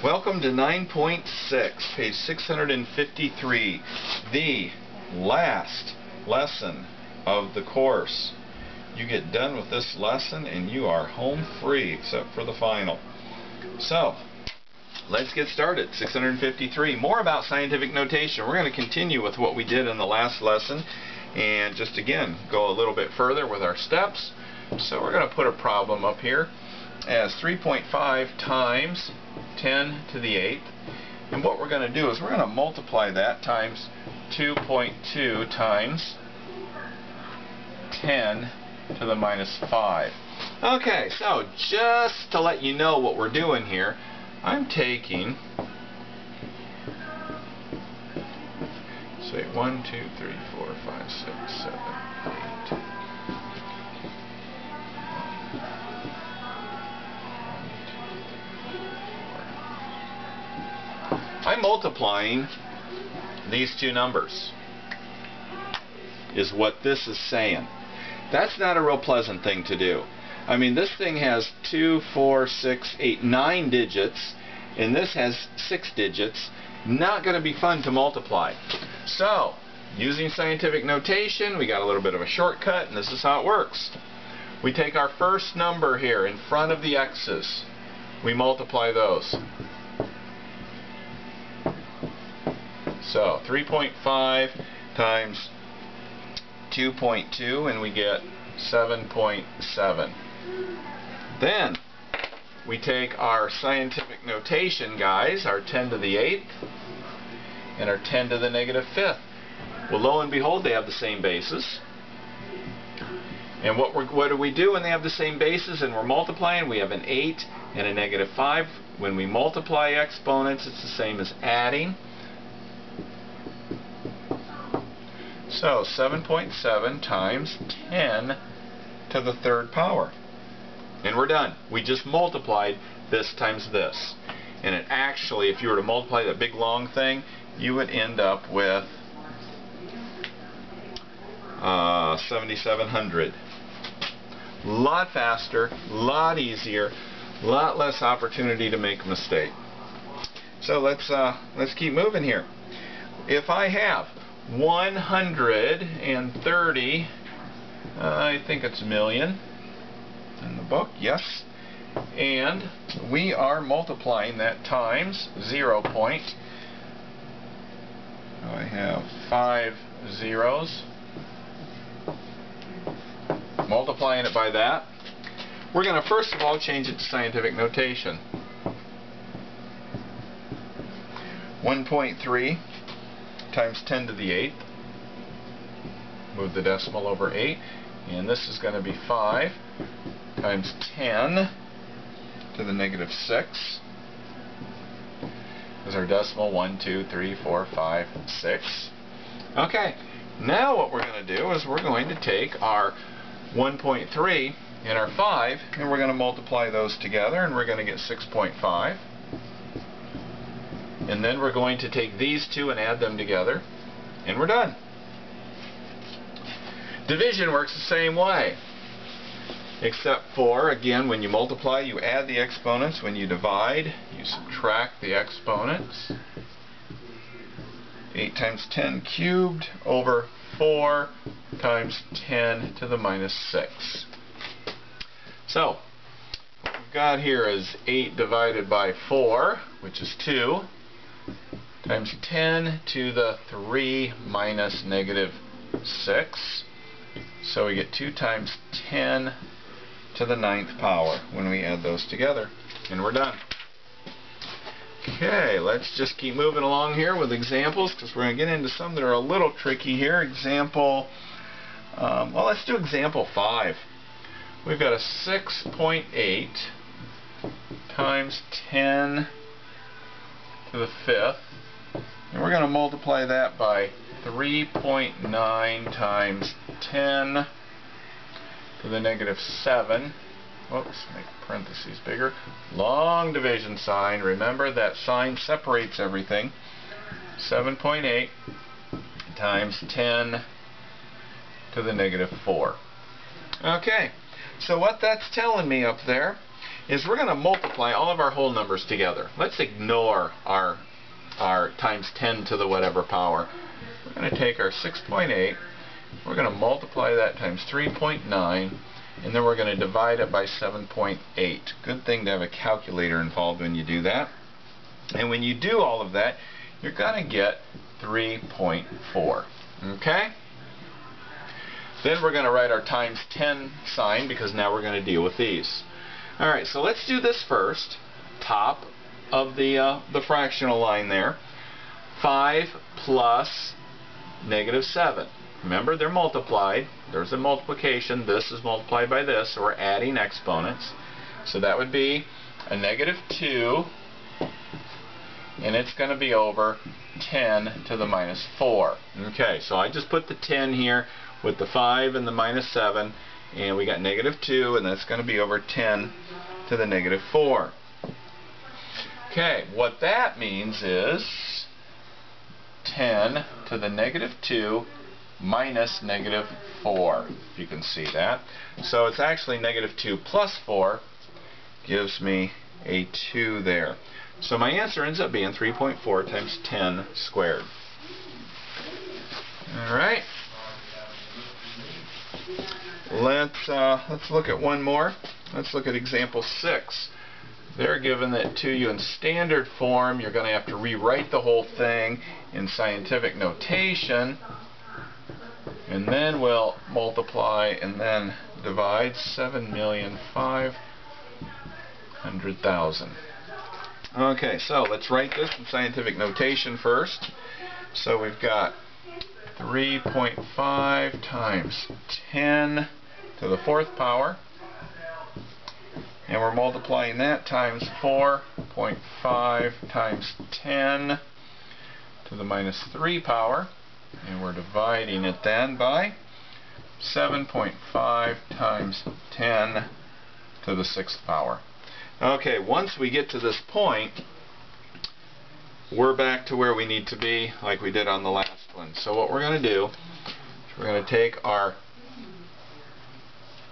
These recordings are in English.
Welcome to 9.6, page 653, the last lesson of the course. You get done with this lesson and you are home free, except for the final. So, let's get started. 653, more about scientific notation. We're going to continue with what we did in the last lesson and just again go a little bit further with our steps. So we're going to put a problem up here as 3.5 times 10 to the 8th, and what we're going to do is we're going to multiply that times 2.2 times 10 to the minus 5. Okay, so just to let you know what we're doing here, I'm taking, say 1, 2, 3, 4, 5, 6, 7, 8. I'm multiplying these two numbers, is what this is saying. That's not a real pleasant thing to do. I mean, this thing has 2, 4, 6, 8, 9 digits, and this has 6 digits. Not going to be fun to multiply. So, using scientific notation, we got a little bit of a shortcut, and this is how it works. We take our first number here in front of the x's. We multiply those. So 3.5 times 2.2 and we get 7.7. Then we take our scientific notation, guys, our 10 to the 8th and our 10 to the negative 5th. Well, lo and behold, they have the same basis. And what do we do when they have the same basis and we're multiplying? We have an 8 and a negative 5. When we multiply exponents, it's the same as adding. So 7.7 times 10 to the 3rd power. And we're done. We just multiplied this times this. And it actually, if you were to multiply that big long thing, you would end up with 7,700. A lot faster, a lot easier, a lot less opportunity to make a mistake. So let's keep moving here. If I have 130, I think it's million in the book, yes, and we are multiplying that times 0. I have 5 zeros, multiplying it by that. We're going to first of all change it to scientific notation. 1.3 times 10 to the 8th. Move the decimal over 8. And this is going to be 5 times 10 to the negative 6. Is our decimal 1, 2, 3, 4, 5, 6. Okay, now what we're going to do is we're going to take our 1.3 and our 5 and we're going to multiply those together and we're going to get 6.5. And then we're going to take these two and add them together, and we're done. Division works the same way, except for, again, when you multiply, you add the exponents. When you divide, you subtract the exponents. 8 times 10 cubed over 4 times 10 to the minus 6. So, what we've got here is 8 divided by 4, which is 2. Times 10 to the 3 minus negative 6. So we get 2 times 10 to the 9th power when we add those together. And we're done. Okay, let's just keep moving along here with examples because we're going to get into some that are a little tricky here. Example, well, let's do example 5. We've got a 6.8 times 10 to the 5th, and we're going to multiply that by 3.9 times 10 to the negative 7. Whoops, make parentheses bigger. Long division sign. Remember that sign separates everything. 7.8 times 10 to the negative 4. Okay, so what that's telling me up there is we're going to multiply all of our whole numbers together. Let's ignore our times 10 to the whatever power. We're going to take our 6.8, we're going to multiply that times 3.9, and then we're going to divide it by 7.8. Good thing to have a calculator involved when you do that. And when you do all of that, you're going to get 3.4. Okay? Then we're going to write our times 10 sign, because now we're going to deal with these. Alright, so let's do this first. Top of the fractional line there. 5 plus negative 7. Remember, they're multiplied. There's a multiplication. This is multiplied by this, so we're adding exponents. So that would be a negative 2, and it's going to be over 10 to the minus 4. Okay, so I just put the 10 here with the 5 and the minus 7, and we got negative 2, and that's going to be over 10 to the negative 4. Okay, what that means is 10 to the negative 2 minus negative 4, if you can see that. So it's actually negative 2 plus 4 gives me a 2 there. So my answer ends up being 3.4 times 10 squared. Alright. Let's look at one more. Let's look at example 6. They're given that to you in standard form. You're going to have to rewrite the whole thing in scientific notation, and then we'll multiply and then divide 7,500,000. Okay, so let's write this in scientific notation first. So we've got 3.5 times 10 to the 4th power, and we're multiplying that times 4.5 times 10 to the minus 3 power, and we're dividing it then by 7.5 times 10 to the 6th power. Okay, once we get to this point, we're back to where we need to be, like we did on the last one. So what we're going to do is we're going to take our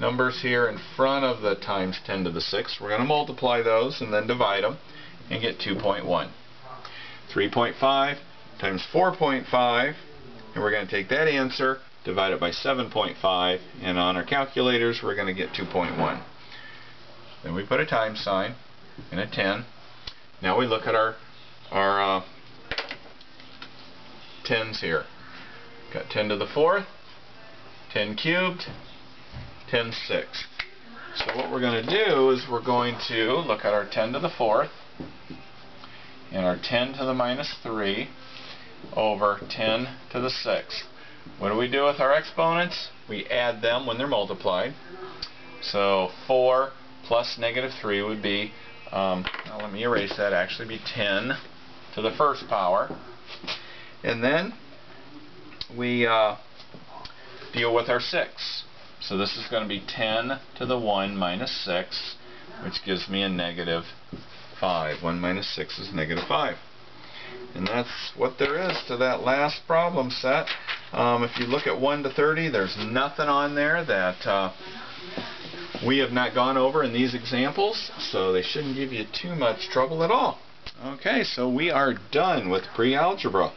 numbers here in front of the times 10 to the 6th. We're going to multiply those and then divide them and get 2.1. 3.5 times 4.5, and we're going to take that answer, divide it by 7.5, and on our calculators we're going to get 2.1. Then we put a times sign and a 10. Now we look at our tens here. Got 10 to the 4th, 10 cubed, 10 sixths. So what we're going to do is we're going to look at our 10 to the 4th and our 10 to the minus 3 over 10 to the 6th. What do we do with our exponents? We add them when they're multiplied. So 4 plus negative 3 would be, now let me erase that, actually be 10 to the 1st power. And then we deal with our 6. So this is going to be 10 to the 1 minus 6, which gives me a negative 5. 1 minus 6 is negative 5. And that's what there is to that last problem set. If you look at 1 to 30, there's nothing on there that we have not gone over in these examples, so they shouldn't give you too much trouble at all. Okay, so we are done with pre-algebra.